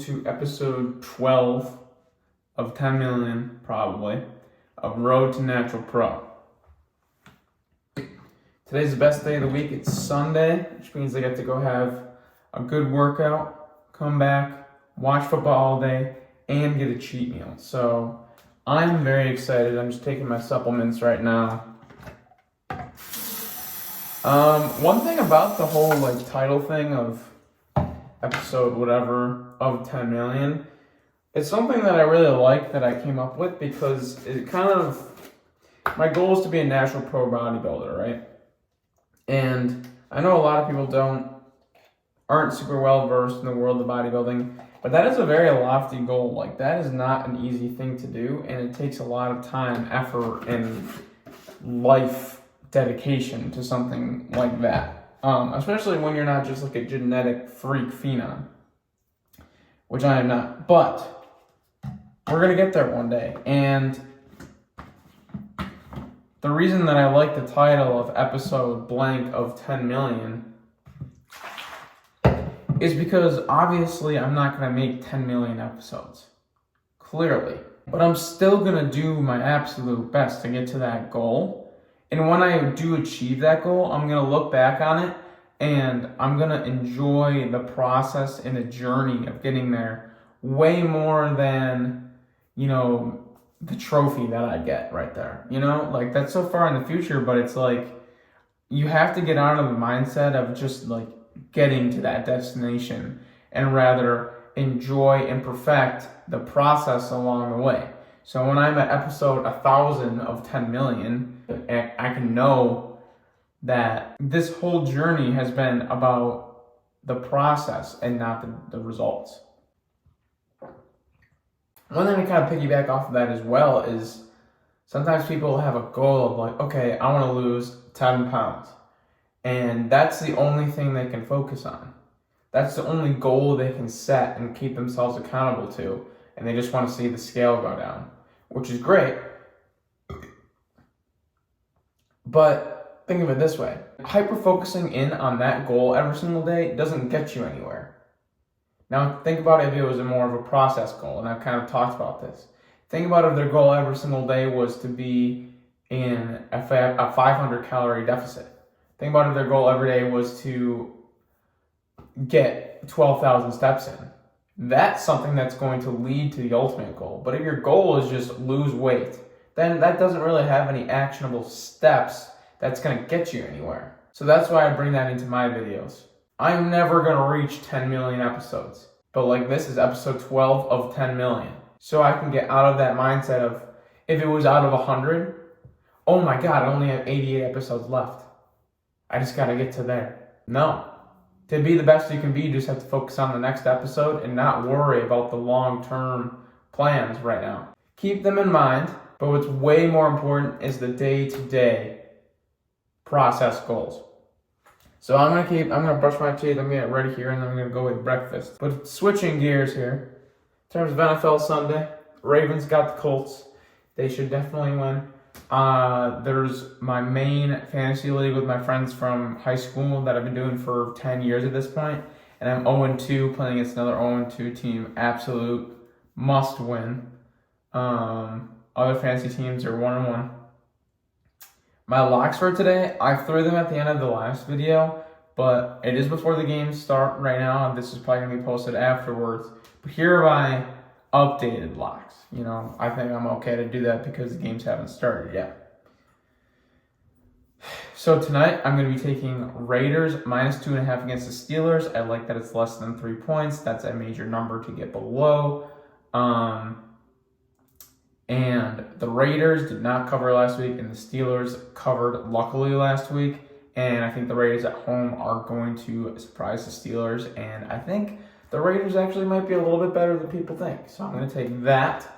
to episode 12 of 10 million, probably, of Road to Natural Pro. Today's the best day of the week. It's Sunday, which means I get to go have a good workout, come back, watch football all day, and get a cheat meal. So I'm very excited. I'm just taking my supplements right now. One thing about the whole title thing of episode whatever of 10 million, it's something that I really like that I came up with because it my goal is to be a natural pro bodybuilder, right? And I know a lot of people aren't super well versed in the world of bodybuilding, but that is a very lofty goal. That is not an easy thing to do, and it takes a lot of time, effort, and life dedication to something like that. Especially when you're not just a genetic freak phenom, which I am not. But we're gonna get there one day, and the reason that I like the title of episode blank of 10 million is because obviously I'm not going to make 10 million episodes, clearly. But I'm still going to do my absolute best to get to that goal. And when I do achieve that goal, I'm going to look back on it and I'm going to enjoy the process and the journey of getting there way more than, the trophy that I get right there. That's so far in the future, but it's you have to get out of the mindset of just getting to that destination and rather enjoy and perfect the process along the way. So when I'm at episode 1,000 of 10 million, I can know that this whole journey has been about the process and not the results. One thing to kind of piggyback off of that as well is sometimes people have a goal of okay, I want to lose 10 pounds. And that's the only thing they can focus on. That's the only goal they can set and keep themselves accountable to. And they just want to see the scale go down, which is great. But think of it this way. Hyper-focusing in on that goal every single day doesn't get you anywhere. Now think about if it was more of a process goal, and I've kind of talked about this. Think about if their goal every single day was to be in a 500 calorie deficit. Think about if their goal every day was to get 12,000 steps in. That's something that's going to lead to the ultimate goal. But if your goal is just lose weight, then that doesn't really have any actionable steps that's going to get you anywhere. So that's why I bring that into my videos. I'm never going to reach 10 million episodes. But this is episode 12 of 10 million. So I can get out of that mindset of, if it was out of 100, oh my God, I only have 88 episodes left. I just got to get to there. No. To be the best you can be, you just have to focus on the next episode and not worry about the long-term plans right now. Keep them in mind, but what's way more important is the day-to-day process goals. So I'm gonna brush my teeth, I'm gonna get ready here, and then I'm gonna go with breakfast. But switching gears here, in terms of NFL Sunday, Ravens got the Colts. They should definitely win. There's my main fantasy league with my friends from high school that I've been doing for 10 years at this point, and I'm 0-2 playing against another 0-2 team. Absolute must win. Other fantasy teams are 1-1. My locks for today, I threw them at the end of the last video, but it is before the games start right now, and this is probably gonna be posted afterwards. But here are my updated locks. I think I'm okay to do that because the games haven't started yet. So tonight I'm going to be taking Raiders -2.5 against the Steelers. I like that it's less than 3 points. That's a major number to get below. And the Raiders did not cover last week, and the Steelers covered luckily last week. And I think the Raiders at home are going to surprise the Steelers, and I think the Raiders actually might be a little bit better than people think. So I'm going to take that.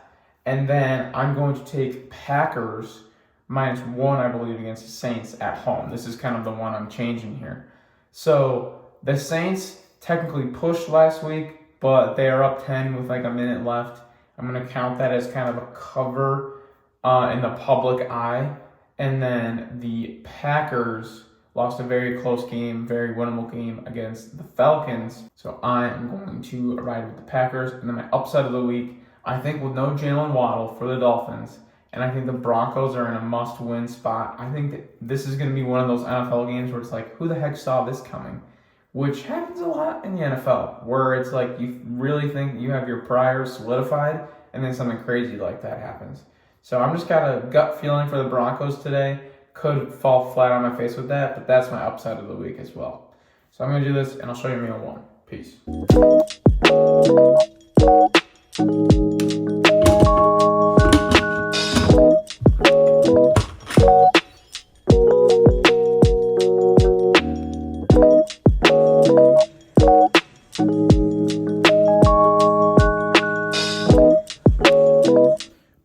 And then I'm going to take Packers -1, I believe, against the Saints at home. This is kind of the one I'm changing here. So the Saints technically pushed last week, but they are up 10 with a minute left. I'm going to count that as kind of a cover in the public eye. And then the Packers lost a very close game, very winnable game against the Falcons. So I am going to ride with the Packers. And then my upset of the week, I think with no Jalen Waddle for the Dolphins, and I think the Broncos are in a must-win spot. I think that this is going to be one of those NFL games where it's like, who the heck saw this coming? Which happens a lot in the NFL, where it's like you really think you have your priors solidified, and then something crazy like that happens. So I'm just got a gut feeling for the Broncos today. Could fall flat on my face with that, but that's my upside of the week as well. So I'm going to do this, and I'll show you meal one. Peace.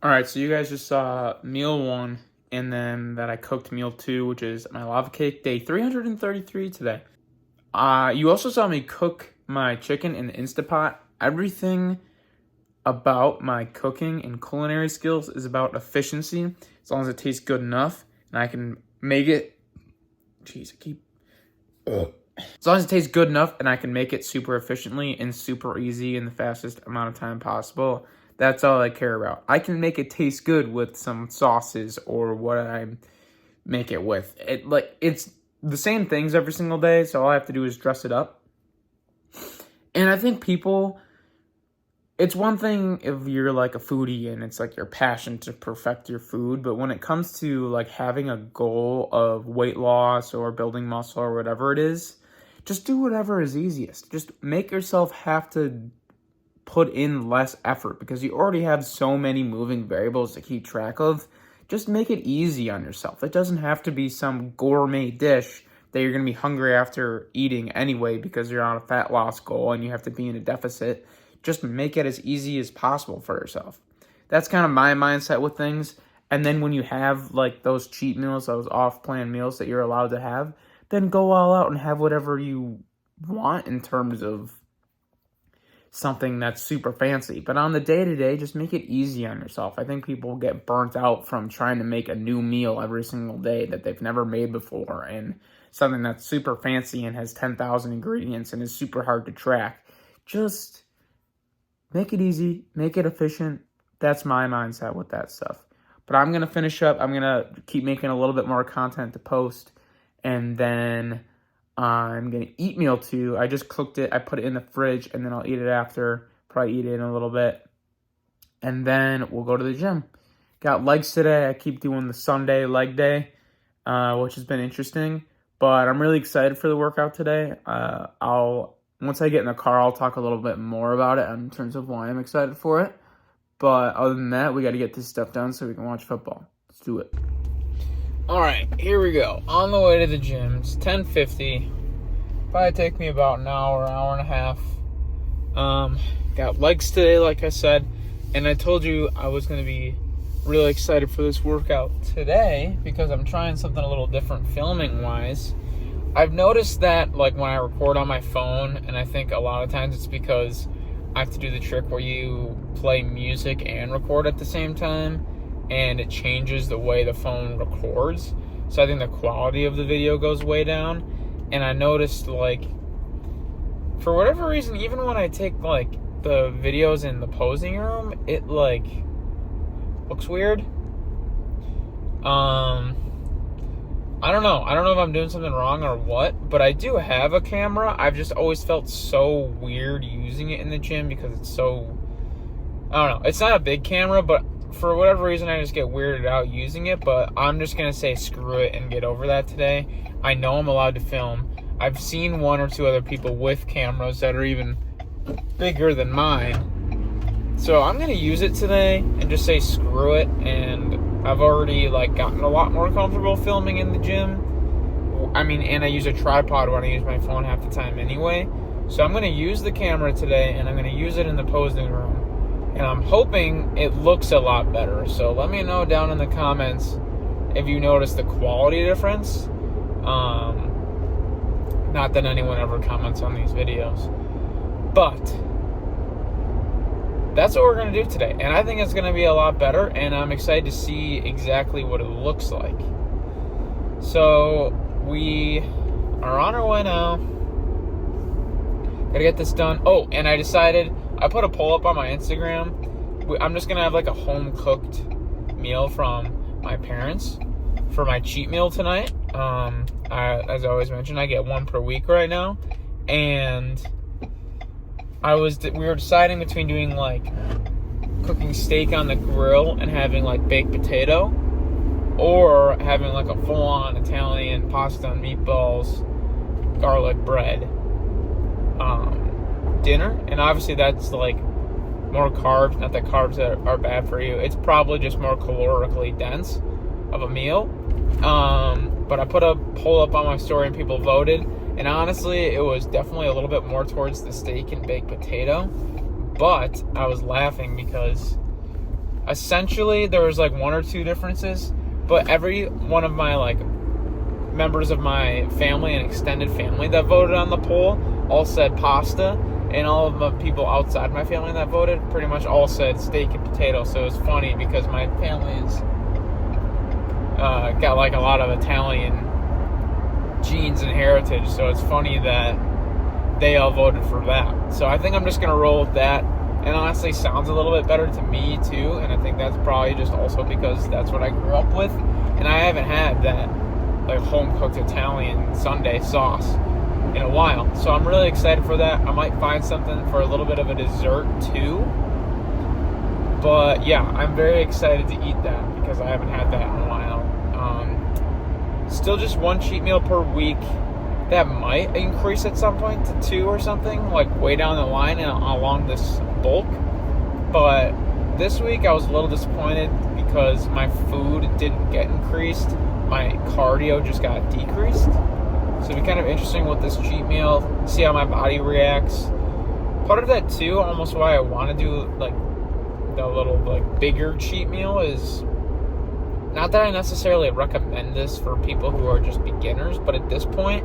Alright, so you guys just saw meal one, and then that I cooked meal two, which is my lava cake, day 333 today. You also saw me cook my chicken in the Instapot. Everything about my cooking and culinary skills is about efficiency, as long as it tastes good enough, and I can make it, as long as it tastes good enough, and I can make it super efficiently and super easy in the fastest amount of time possible. That's all I care about. I can make it taste good with some sauces or what I make it with. It's the same things every single day, so all I have to do is dress it up. And I think it's one thing if you're like a foodie and it's like your passion to perfect your food, but when it comes to like having a goal of weight loss or building muscle or whatever it is, just do whatever is easiest. Just make yourself have to put in less effort because you already have so many moving variables to keep track of. Just make it easy on yourself. It doesn't have to be some gourmet dish that you're going to be hungry after eating anyway because you're on a fat loss goal and you have to be in a deficit. Just make it as easy as possible for yourself. That's kind of my mindset with things. And then when you have like those cheat meals, those off-plan meals that you're allowed to have, then go all out and have whatever you want in terms of something that's super fancy. But on the day-to-day, just make it easy on yourself. I think people get burnt out from trying to make a new meal every single day that they've never made before, and something that's super fancy and has 10,000 ingredients and is super hard to track. Just make it easy, make it efficient. That's my mindset with that stuff. But I'm going to finish up. I'm going to keep making a little bit more content to post, and then I'm going to eat meal two. I just cooked it. I put it in the fridge, and then I'll eat it after. Probably eat it in a little bit. And then we'll go to the gym. Got legs today. I keep doing the Sunday leg day, which has been interesting. But I'm really excited for the workout today. Once I get in the car, I'll talk a little bit more about it in terms of why I'm excited for it. But other than that, we got to get this stuff done so we can watch football. Let's do it. All right, here we go. On the way to the gym. It's 10:50. Probably take me about an hour and a half. Got legs today, like I said. And I told you I was going to be really excited for this workout today because I'm trying something a little different filming-wise. I've noticed that like when I record on my phone, and I think a lot of times it's because I have to do the trick where you play music and record at the same time, and it changes the way the phone records. So I think the quality of the video goes way down. And I noticed, like, for whatever reason, even when I take, like, the videos in the posing room, it, like, looks weird. I don't know. I don't know if I'm doing something wrong or what, but I do have a camera. I've just always felt so weird using it in the gym because it's so, I don't know. It's not a big camera, but for whatever reason, I just get weirded out using it, but I'm just going to say screw it and get over that today. I know I'm allowed to film. I've seen one or two other people with cameras that are even bigger than mine. So I'm going to use it today and just say screw it, and I've already like gotten a lot more comfortable filming in the gym. I mean, and I use a tripod when I use my phone half the time anyway. So I'm going to use the camera today, and I'm going to use it in the posing room. And I'm hoping it looks a lot better. So let me know down in the comments if you notice the quality difference. Not that anyone ever comments on these videos. But that's what we're going to do today. And I think it's going to be a lot better. And I'm excited to see exactly what it looks like. So we are on our way now. Gotta get this done. Oh, and I decided, I put a poll up on my Instagram. I'm just gonna have like a home cooked meal from my parents for my cheat meal tonight. As I always mention, I get one per week right now, and we were deciding between doing like cooking steak on the grill and having like baked potato, or having like a full-on Italian pasta and meatballs, garlic bread dinner. And obviously that's like more carbs. Not that carbs are bad for you. It's probably just more calorically dense of a meal. But I put a poll up on my story and people voted. And honestly, it was definitely a little bit more towards the steak and baked potato. But I was laughing because essentially there was like one or two differences. But every one of my like members of my family and extended family that voted on the poll all said pasta. And all of the people outside my family that voted pretty much all said steak and potato. So it's funny because my family's got like a lot of Italian genes and heritage. So it's funny that they all voted for that. So I think I'm just going to roll with that. And honestly, sounds a little bit better to me too. And I think that's probably just also because that's what I grew up with. And I haven't had that like home-cooked Italian Sunday sauce in a while. So I'm really excited for that. I might find something for a little bit of a dessert too. But yeah, I'm very excited to eat that because I haven't had that in a while. Still just one cheat meal per week. That might increase at some point to 2 or something, like way down the line and along this bulk. But this week I was a little disappointed because my food didn't get increased. My cardio just got decreased. So it'd be kind of interesting with this cheat meal, see how my body reacts. Part of that too, almost why I want to do like the little like bigger cheat meal, is not that I necessarily recommend this for people who are just beginners, but at this point,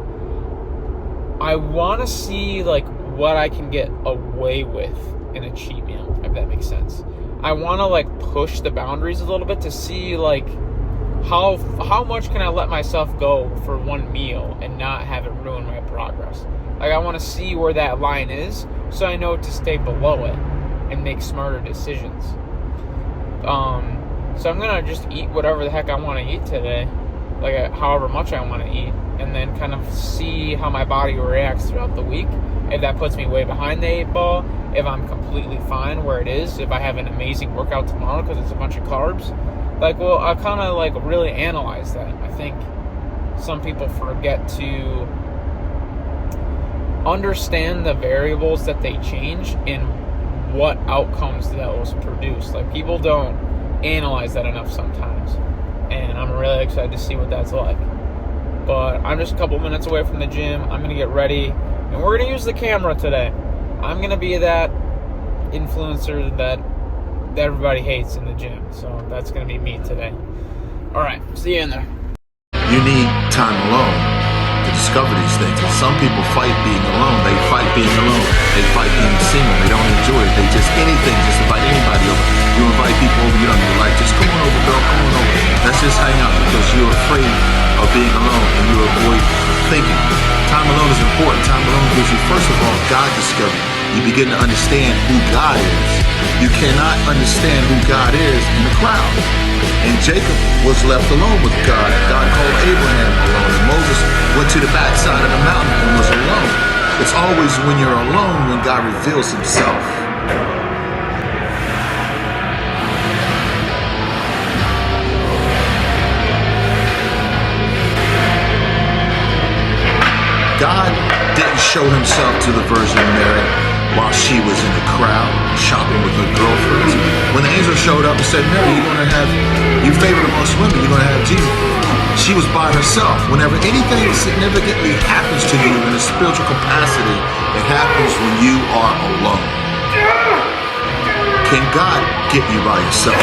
I want to see like what I can get away with in a cheat meal, if that makes sense. I want to like push the boundaries a little bit to see like how much can I let myself go for one meal and not have it ruin my progress. Like I want to see where that line is so I know to stay below it and make smarter decisions. So I'm gonna just eat whatever the heck I want to eat today, like however much I want to eat, and then kind of see how my body reacts throughout the week. If that puts me way behind the 8 ball, if I'm completely fine where it is, if I have an amazing workout tomorrow because it's a bunch of carbs, like, well, I kind of like really analyze that. I think some people forget to understand the variables that they change and what outcomes those produce. Like, people don't analyze that enough sometimes, and I'm really excited to see what that's like. But I'm just a couple minutes away from the gym. I'm gonna get ready, and we're gonna use the camera today. I'm gonna be that influencer that everybody hates in the gym, so that's gonna be me today. All right, see you in there. You need time alone to discover these things. And some people fight being alone. They fight being alone. They fight being single. They don't enjoy it. They just anything, just invite anybody over. You invite people over, you don't even like, just come on over, girl, come on over. Let's just hang out, because you're afraid of being alone and you avoid thinking. Time alone is important. Time alone gives you, first of all, God discovery. You begin to understand who God is. You cannot understand who God is in the crowd. And Jacob was left alone with God. God called Abraham alone. And Moses went to the backside of the mountain and was alone. It's always when you're alone when God reveals himself. God didn't show himself to the Virgin Mary while she was in the crowd shopping with her girlfriends. When the angel showed up and said, Mary, you favored amongst women, you're going to have Jesus. She was by herself. Whenever anything significantly happens to you in a spiritual capacity, it happens when you are alone. Can God get you by yourself?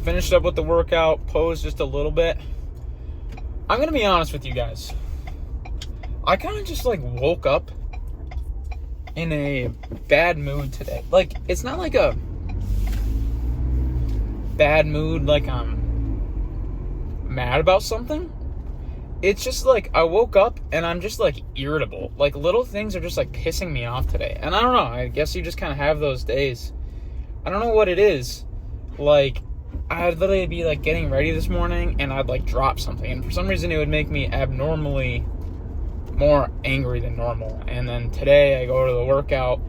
finished up with the workout, posed just a little bit. I'm going to be honest with you guys. I kind of just like woke up in a bad mood today. Like, it's not like a bad mood like I'm mad about something. It's just like I woke up and I'm just like irritable. Like, little things are just like pissing me off today. And I don't know, I guess you just kind of have those days. I don't know what it is. Like, I'd literally be like getting ready this morning and I'd like drop something, and for some reason it would make me abnormally more angry than normal. And then today I go to the workout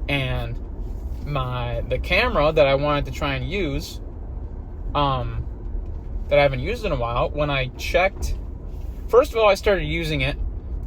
and the camera that I wanted to try and use, that I haven't used in a while, when I checked, first of all, I started using it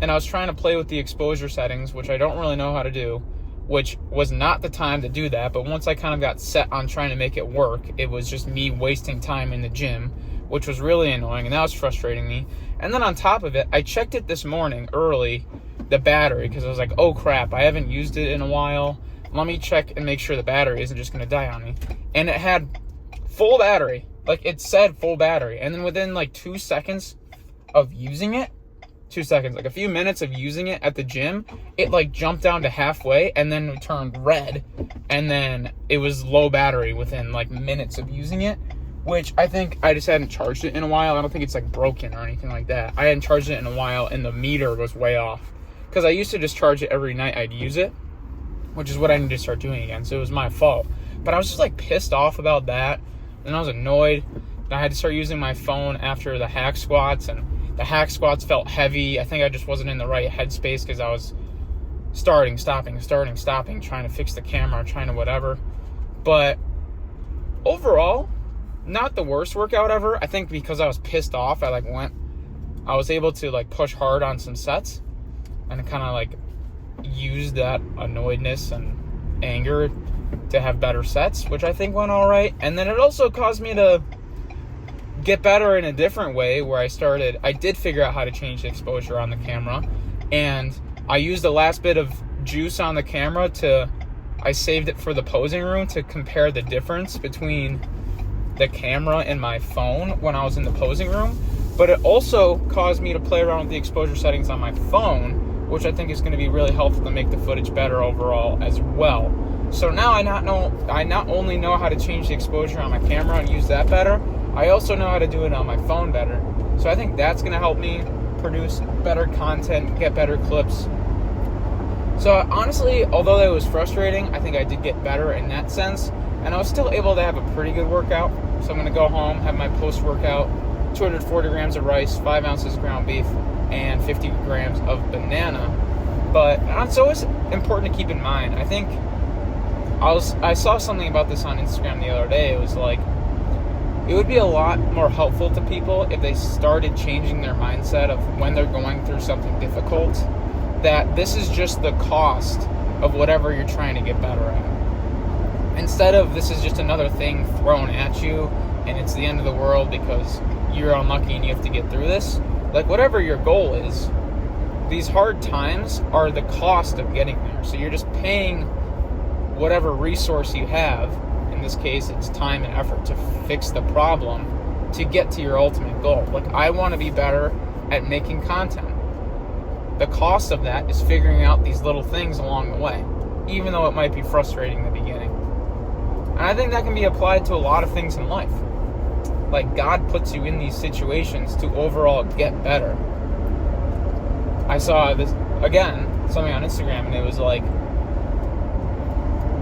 and I was trying to play with the exposure settings, which I don't really know how to do, which was not the time to do that. But once I kind of got set on trying to make it work, it was just me wasting time in the gym, which was really annoying, and that was frustrating me. And then on top of it, I checked it this morning early, the battery, because I was like, oh crap, I haven't used it in a while. Let me check and make sure the battery isn't just going to die on me. And it had full battery. Like, it said full battery. And then within like 2 seconds of using it, 2 seconds, like a few minutes of using it at the gym, it like jumped down to halfway and then it turned red. And then it was low battery within like minutes of using it, which I think I just hadn't charged it in a while. I don't think it's like broken or anything like that. I hadn't charged it in a while and the meter was way off. Because I used to just charge it every night I'd use it, which is what I need to start doing again. So it was my fault. But I was just like pissed off about that. And I was annoyed. And I had to start using my phone after the hack squats, and the hack squats felt heavy. I think I just wasn't in the right headspace because I was starting, stopping, trying to fix the camera, trying to whatever. But overall, not the worst workout ever. I think because I was pissed off, I was able to like push hard on some sets and kind of like use that annoyedness and anger to have better sets, which I think went all right. And then it also caused me to get better in a different way, where I did figure out how to change the exposure on the camera, and I used the last bit of juice on the camera I saved it for the posing room to compare the difference between the camera and my phone when I was in the posing room. But it also caused me to play around with the exposure settings on my phone, which I think is going to be really helpful to make the footage better overall as well. So now I not only know how to change the exposure on my camera and use that better, I also know how to do it on my phone better. So I think that's going to help me produce better content, get better clips. So honestly, although that was frustrating, I think I did get better in that sense. And I was still able to have a pretty good workout. So I'm going to go home, have my post-workout, 240 grams of rice, 5 ounces of ground beef, and 50 grams of banana. But it's always important to keep in mind. I think I saw something about this on Instagram the other day. It was like, it would be a lot more helpful to people if they started changing their mindset of when they're going through something difficult, that this is just the cost of whatever you're trying to get better at. Instead of this is just another thing thrown at you and it's the end of the world because you're unlucky and you have to get through this. Like, whatever your goal is, these hard times are the cost of getting there. So you're just paying whatever resource you have, in this case it's time and effort, to fix the problem to get to your ultimate goal. Like, I want to be better at making content. The cost of that is figuring out these little things along the way, even though it might be frustrating in the beginning. And I think that can be applied to a lot of things in life. Like, God puts you in these situations to overall get better. I saw this, again, something on Instagram, and it was like,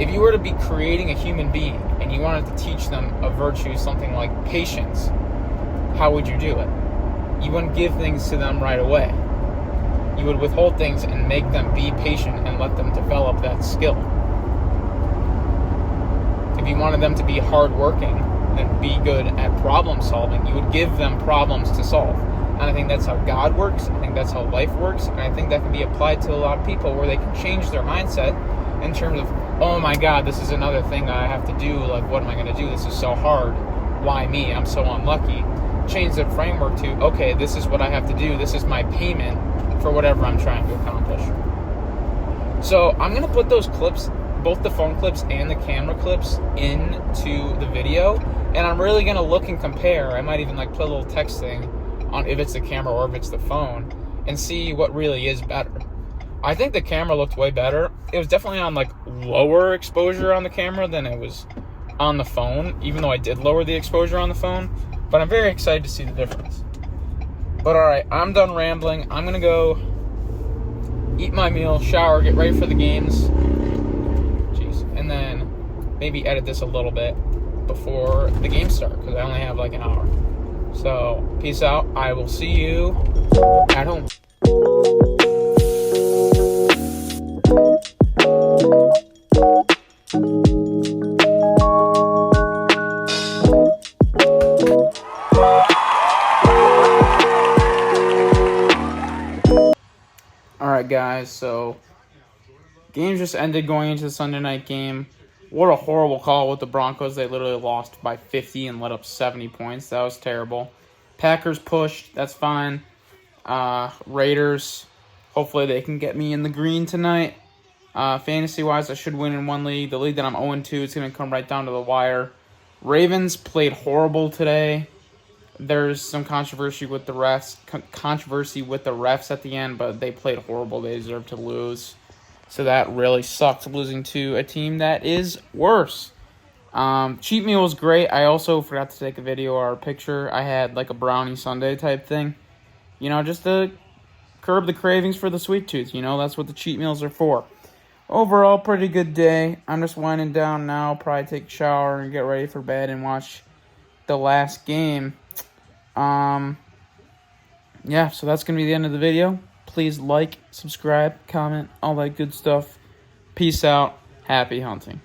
if you were to be creating a human being and you wanted to teach them a virtue, something like patience, how would you do it? You wouldn't give things to them right away. You would withhold things and make them be patient and let them develop that skill. If you wanted them to be hardworking and be good at problem solving, you would give them problems to solve. And I think that's how God works. I think that's how life works. And I think that can be applied to a lot of people, where they can change their mindset in terms of, oh my God, this is another thing that I have to do. Like, what am I going to do? This is so hard. Why me? I'm so unlucky. Change the framework to, okay, this is what I have to do. This is my payment for whatever I'm trying to accomplish. So I'm going to put those clips both the phone clips and the camera clips into the video, and I'm really gonna look and compare. I might even like put a little text thing on if it's the camera or if it's the phone, and see what really is better. I think the camera looked way better. It was definitely on like lower exposure on the camera than it was on the phone, even though I did lower the exposure on the phone. But I'm very excited to see the difference. But alright, I'm done rambling. I'm gonna go eat my meal, shower, get ready for the games. Jeez. And then maybe edit this a little bit before the games start, because I only have like an hour. So, peace out. I will see you at home. Alright guys, so game just ended going into the Sunday night game. What a horrible call with the Broncos. They literally lost by 50 and let up 70 points. That was terrible. Packers pushed. That's fine. Raiders, hopefully they can get me in the green tonight. Fantasy-wise, I should win in one league. The league that I'm 0-2, it's going to come right down to the wire. Ravens played horrible today. There's some controversy with the refs at the end, but they played horrible. They deserve to lose. So that really sucks, losing to a team that is worse. Cheat meal was great. I also forgot to take a video or a picture. I had like a brownie sundae type thing. You know, just to curb the cravings for the sweet tooth. You know, that's what the cheat meals are for. Overall, pretty good day. I'm just winding down now. Probably take a shower and get ready for bed and watch the last game. Yeah, so that's going to be the end of the video. Please like, subscribe, comment, all that good stuff. Peace out. Happy hunting.